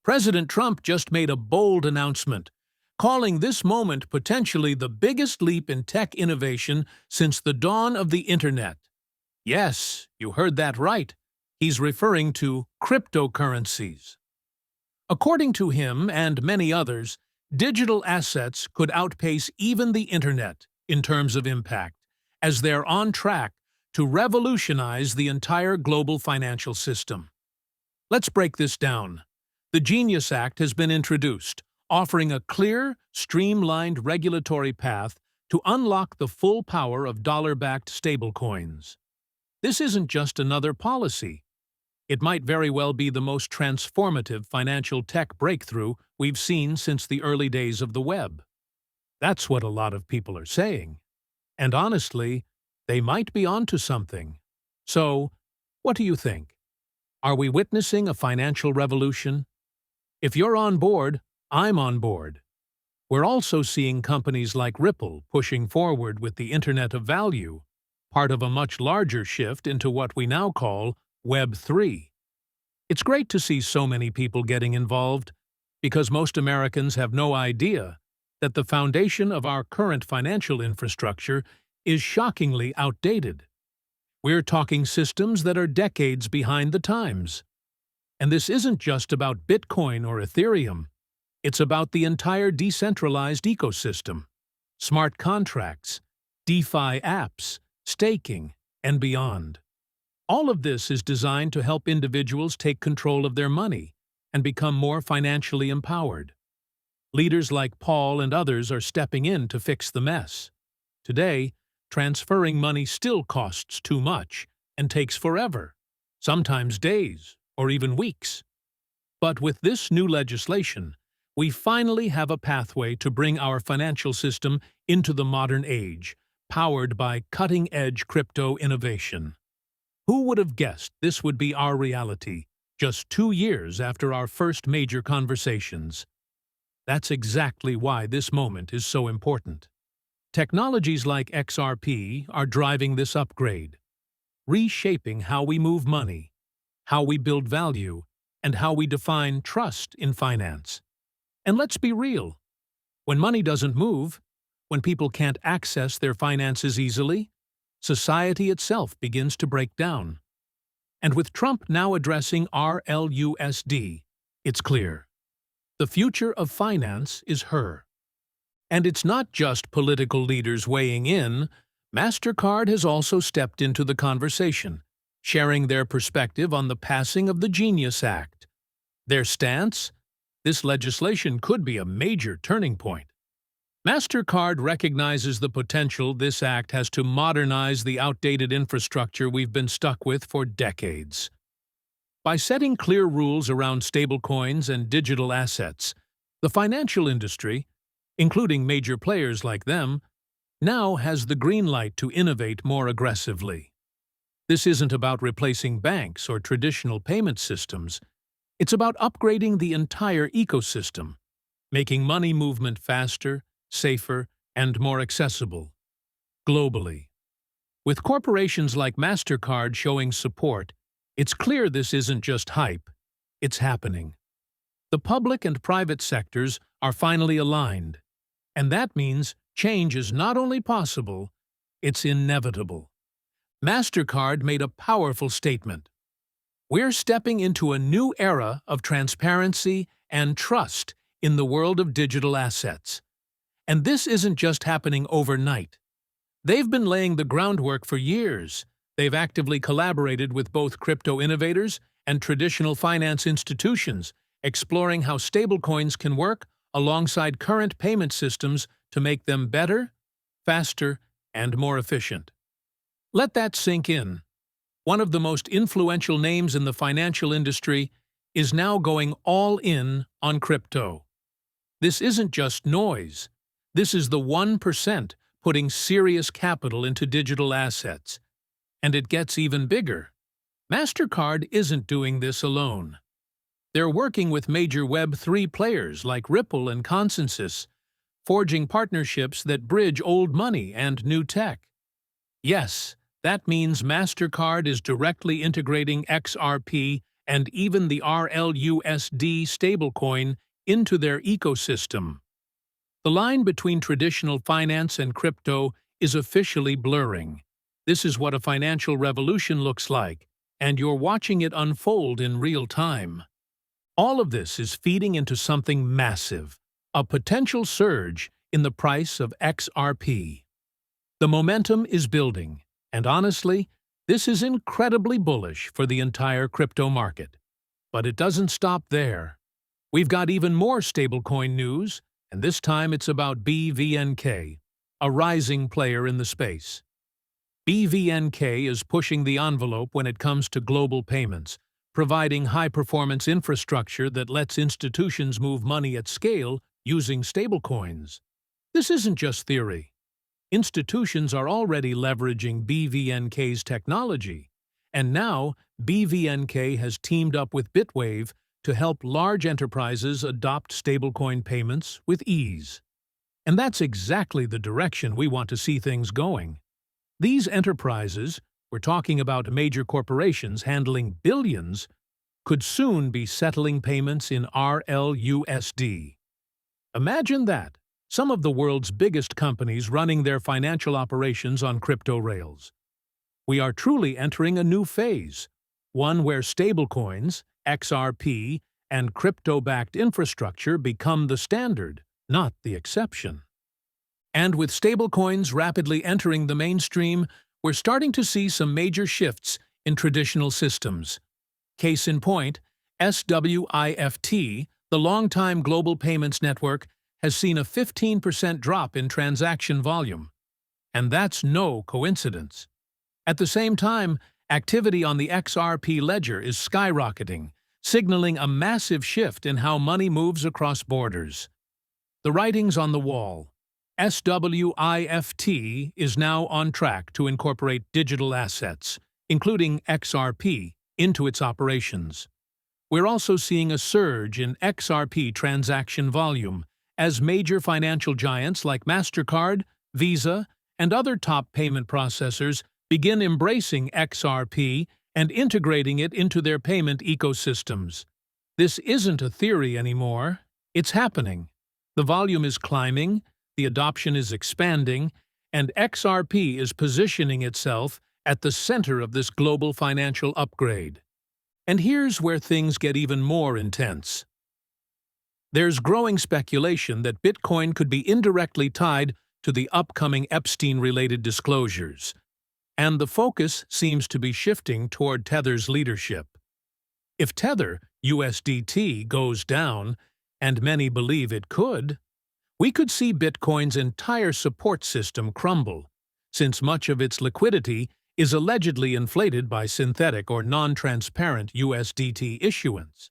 President Trump just made a bold announcement, calling this moment potentially the biggest leap in tech innovation since the dawn of the Internet. Yes, you heard that right. He's referring to cryptocurrencies. According to him and many others, digital assets could outpace even the Internet in terms of impact, as they're on track to revolutionize the entire global financial system. Let's break this down. The Genius Act has been introduced, offering a clear, streamlined regulatory path to unlock the full power of dollar-backed stablecoins. This isn't just another policy. It might very well be the most transformative financial tech breakthrough we've seen since the early days of the web. That's what a lot of people are saying. And honestly, they might be onto something. So, what do you think? Are we witnessing a financial revolution? If you're on board, I'm on board. We're also seeing companies like Ripple pushing forward with the Internet of Value, part of a much larger shift into what we now call Web 3. It's great to see so many people getting involved, because most Americans have no idea that the foundation of our current financial infrastructure is shockingly outdated. We're talking systems that are decades behind the times. And this isn't just about Bitcoin or Ethereum. It's about the entire decentralized ecosystem, smart contracts, DeFi apps, staking, and beyond. All of this is designed to help individuals take control of their money and become more financially empowered. Leaders like Paul and others are stepping in to fix the mess. Today, transferring money still costs too much and takes forever, sometimes days or even weeks. But with this new legislation, we finally have a pathway to bring our financial system into the modern age, powered by cutting-edge crypto innovation. Who would have guessed this would be our reality just 2 years after our first major conversations? That's exactly why this moment is so important. Technologies like XRP are driving this upgrade, reshaping how we move money, how we build value, and how we define trust in finance. And let's be real. When money doesn't move, when people can't access their finances easily, society itself begins to break down. And with Trump now addressing RLUSD, it's clear. The future of finance is her. And it's not just political leaders weighing in. MasterCard has also stepped into the conversation, sharing their perspective on the passing of the Genius Act. Their stance? This legislation could be a major turning point. MasterCard recognizes the potential this act has to modernize the outdated infrastructure we've been stuck with for decades. By setting clear rules around stablecoins and digital assets, the financial industry, including major players like them, now has the green light to innovate more aggressively. This isn't about replacing banks or traditional payment systems. It's about upgrading the entire ecosystem, making money movement faster, safer, and more accessible, globally. With corporations like MasterCard showing support, it's clear this isn't just hype, it's happening. The public and private sectors are finally aligned, and that means change is not only possible, it's inevitable. MasterCard made a powerful statement. We're stepping into a new era of transparency and trust in the world of digital assets. And this isn't just happening overnight. They've been laying the groundwork for years. They've actively collaborated with both crypto innovators and traditional finance institutions, exploring how stablecoins can work alongside current payment systems to make them better, faster, and more efficient. Let that sink in. One of the most influential names in the financial industry is now going all in on crypto. This isn't just noise. This is the 1% putting serious capital into digital assets. And it gets even bigger. MasterCard isn't doing this alone. They're working with major Web 3 players like Ripple and Consensus, forging partnerships that bridge old money and new tech. Yes, that means MasterCard is directly integrating XRP and even the RLUSD stablecoin into their ecosystem. The line between traditional finance and crypto is officially blurring. This is what a financial revolution looks like, and you're watching it unfold in real time. All of this is feeding into something massive, a potential surge in the price of XRP. The momentum is building, and honestly, this is incredibly bullish for the entire crypto market. But it doesn't stop there. We've got even more stablecoin news, and this time it's about BVNK, a rising player in the space. BVNK is pushing the envelope when it comes to global payments, providing high-performance infrastructure that lets institutions move money at scale using stablecoins. This isn't just theory. Institutions are already leveraging BVNK's technology, and now BVNK has teamed up with Bitwave to help large enterprises adopt stablecoin payments with ease. And that's exactly the direction we want to see things going. These enterprises, we're talking about major corporations handling billions, could soon be settling payments in RLUSD. Imagine that, some of the world's biggest companies running their financial operations on crypto rails. We are truly entering a new phase, one where stablecoins, XRP, and crypto-backed infrastructure become the standard, not the exception. And with stablecoins rapidly entering the mainstream, we're starting to see some major shifts in traditional systems. Case in point, SWIFT, the longtime global payments network, has seen a 15% drop in transaction volume. And that's no coincidence. At the same time, activity on the XRP ledger is skyrocketing, signaling a massive shift in how money moves across borders. The writing's on the wall. SWIFT is now on track to incorporate digital assets, including XRP, into its operations. We're also seeing a surge in XRP transaction volume as major financial giants like MasterCard, Visa, and other top payment processors begin embracing XRP and integrating it into their payment ecosystems. This isn't a theory anymore. It's happening. The volume is climbing, the adoption is expanding, and XRP is positioning itself at the center of this global financial upgrade. And here's where things get even more intense. There's growing speculation that Bitcoin could be indirectly tied to the upcoming Epstein-related disclosures, and the focus seems to be shifting toward Tether's leadership. If Tether, USDT, goes down, and many believe it could, we could see Bitcoin's entire support system crumble, since much of its liquidity is allegedly inflated by synthetic or non-transparent USDT issuance.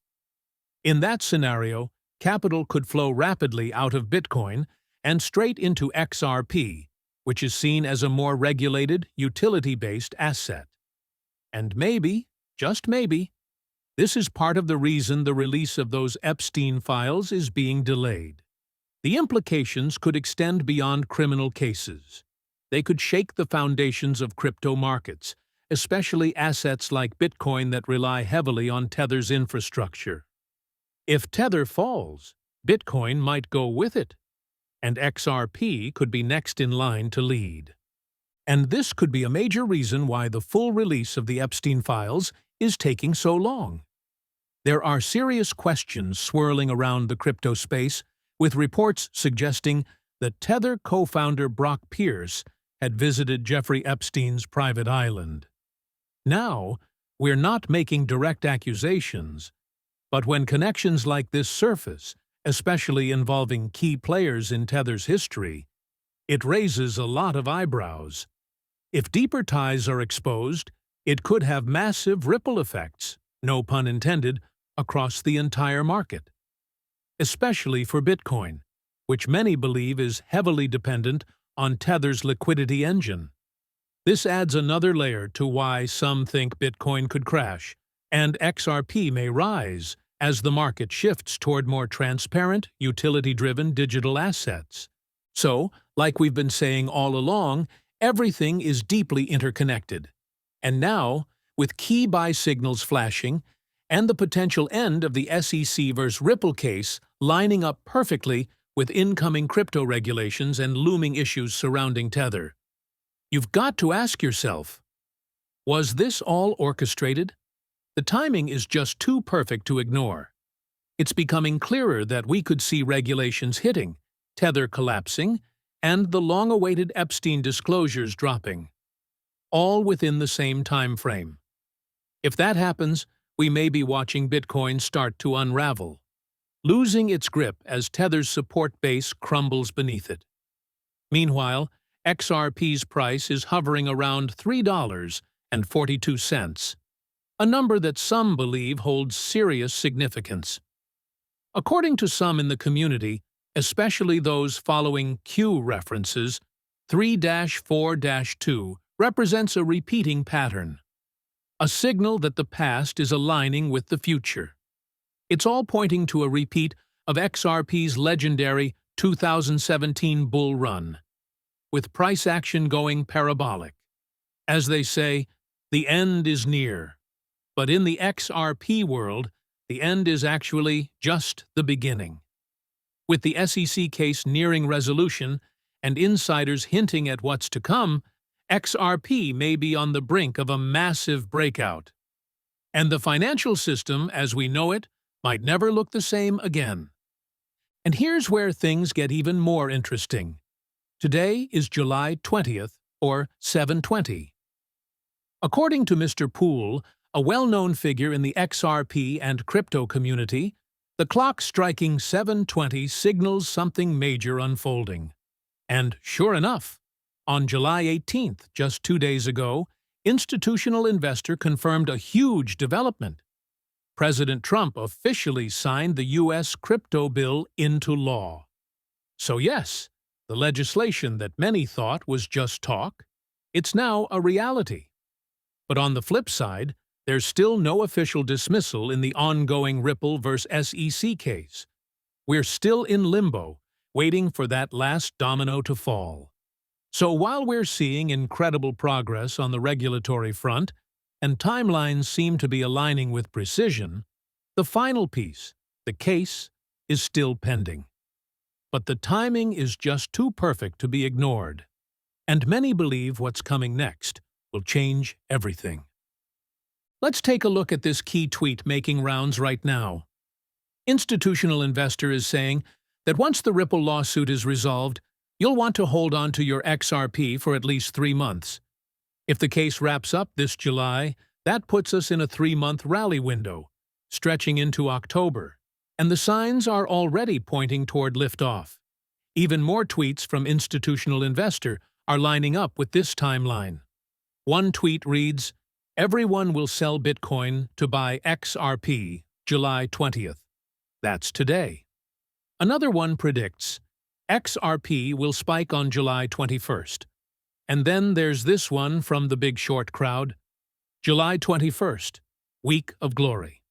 In that scenario, capital could flow rapidly out of Bitcoin and straight into XRP, which is seen as a more regulated, utility-based asset. And maybe, just maybe, this is part of the reason the release of those Epstein files is being delayed. The implications could extend beyond criminal cases. They could shake the foundations of crypto markets, especially assets like Bitcoin that rely heavily on Tether's infrastructure. If Tether falls, Bitcoin might go with it, and XRP could be next in line to lead. And this could be a major reason why the full release of the Epstein files is taking so long. There are serious questions swirling around the crypto space, with reports suggesting that Tether co-founder Brock Pierce had visited Jeffrey Epstein's private island. Now, we're not making direct accusations, but when connections like this surface, especially involving key players in Tether's history, it raises a lot of eyebrows. If deeper ties are exposed, it could have massive ripple effects, no pun intended, across the entire market. Especially for Bitcoin, which many believe is heavily dependent on Tether's liquidity engine. This adds another layer to why some think Bitcoin could crash, and XRP may rise as the market shifts toward more transparent, utility-driven digital assets. So, like we've been saying all along, everything is deeply interconnected. And now, with key buy signals flashing, and the potential end of the SEC versus Ripple case lining up perfectly with incoming crypto regulations and looming issues surrounding Tether. You've got to ask yourself, was this all orchestrated? The timing is just too perfect to ignore. It's becoming clearer that we could see regulations hitting, Tether collapsing, and the long-awaited Epstein disclosures dropping, all within the same time frame. If that happens, we may be watching Bitcoin start to unravel, losing its grip as Tether's support base crumbles beneath it. Meanwhile, XRP's price is hovering around $3.42, a number that some believe holds serious significance. According to some in the community, especially those following Q references, 3-4-2 represents a repeating pattern, a signal that the past is aligning with the future. It's all pointing to a repeat of XRP's legendary 2017 bull run, with price action going parabolic. As they say, the end is near. But in the XRP world, the end is actually just the beginning. With the SEC case nearing resolution and insiders hinting at what's to come, XRP may be on the brink of a massive breakout. And the financial system, as we know it, might never look the same again. And here's where things get even more interesting. Today is July 20th, or 7/20. According to Mr. Poole, a well-known figure in the XRP and crypto community, the clock striking 7:20 signals something major unfolding. And sure enough, on July 18th, just 2 days ago, institutional investor confirmed a huge development. President Trump officially signed the U.S. crypto bill into law. So yes, the legislation that many thought was just talk, it's now a reality. But on the flip side, there's still no official dismissal in the ongoing Ripple vs. SEC case. We're still in limbo, waiting for that last domino to fall. So while we're seeing incredible progress on the regulatory front, and timelines seem to be aligning with precision, the final piece, the case, is still pending. But the timing is just too perfect to be ignored, and many believe what's coming next will change everything. Let's take a look at this key tweet making rounds right now. Institutional investor is saying that once the Ripple lawsuit is resolved, you'll want to hold on to your XRP for at least 3 months. If the case wraps up this July, that puts us in a 3-month rally window, stretching into October, and the signs are already pointing toward liftoff. Even more tweets from institutional investor are lining up with this timeline. One tweet reads, "Everyone will sell Bitcoin to buy XRP, July 20th. That's today." Another one predicts, XRP will spike on July 21st. And then there's this one from the Big Short crowd, July 21st, Week of Glory.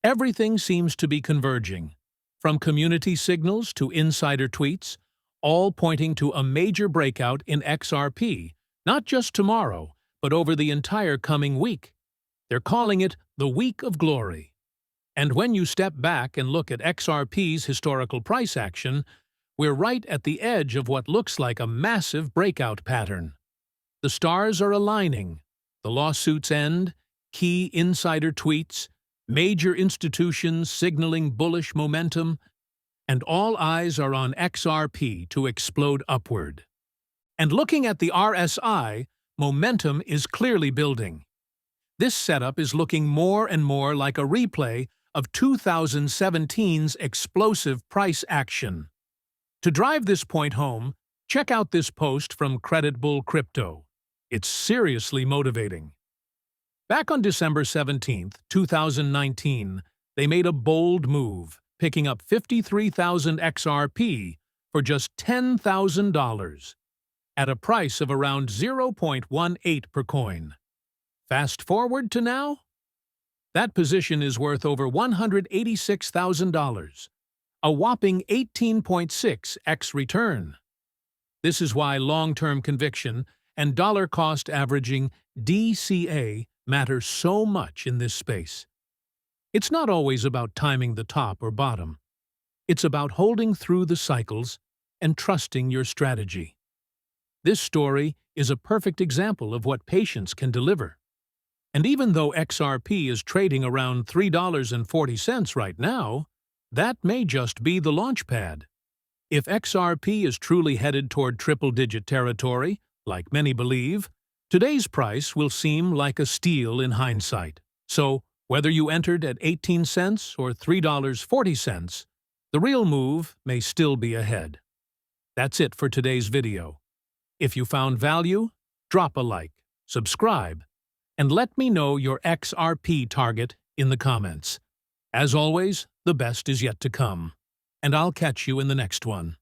Everything seems to be converging, from community signals to insider tweets, all pointing to a major breakout in XRP, not just tomorrow, but over the entire coming week. They're calling it the Week of Glory. And when you step back and look at XRP's historical price action, we're right at the edge of what looks like a massive breakout pattern. The stars are aligning, the lawsuits end, key insider tweets, major institutions signaling bullish momentum, and all eyes are on XRP to explode upward. And looking at the RSI, momentum is clearly building. This setup is looking more and more like a replay of 2017's explosive price action. To drive this point home, check out this post from Credit Bull Crypto. It's seriously motivating. Back on December 17, 2019, they made a bold move, picking up 53,000 XRP for just $10,000, at a price of around 0.18 per coin. Fast forward to now? That position is worth over $186,000. A whopping 18.6x return. This is why long-term conviction and dollar-cost averaging DCA matter so much in this space. It's not always about timing the top or bottom. It's about holding through the cycles and trusting your strategy. This story is a perfect example of what patience can deliver. And even though XRP is trading around $3.40 right now, that may just be the launch pad. If XRP is truly headed toward triple-digit territory, like many believe, today's price will seem like a steal in hindsight. So, whether you entered at 18 cents or $3.40, the real move may still be ahead. That's it for today's video. If you found value, drop a like, subscribe, and let me know your XRP target in the comments. As always, the best is yet to come. And I'll catch you in the next one.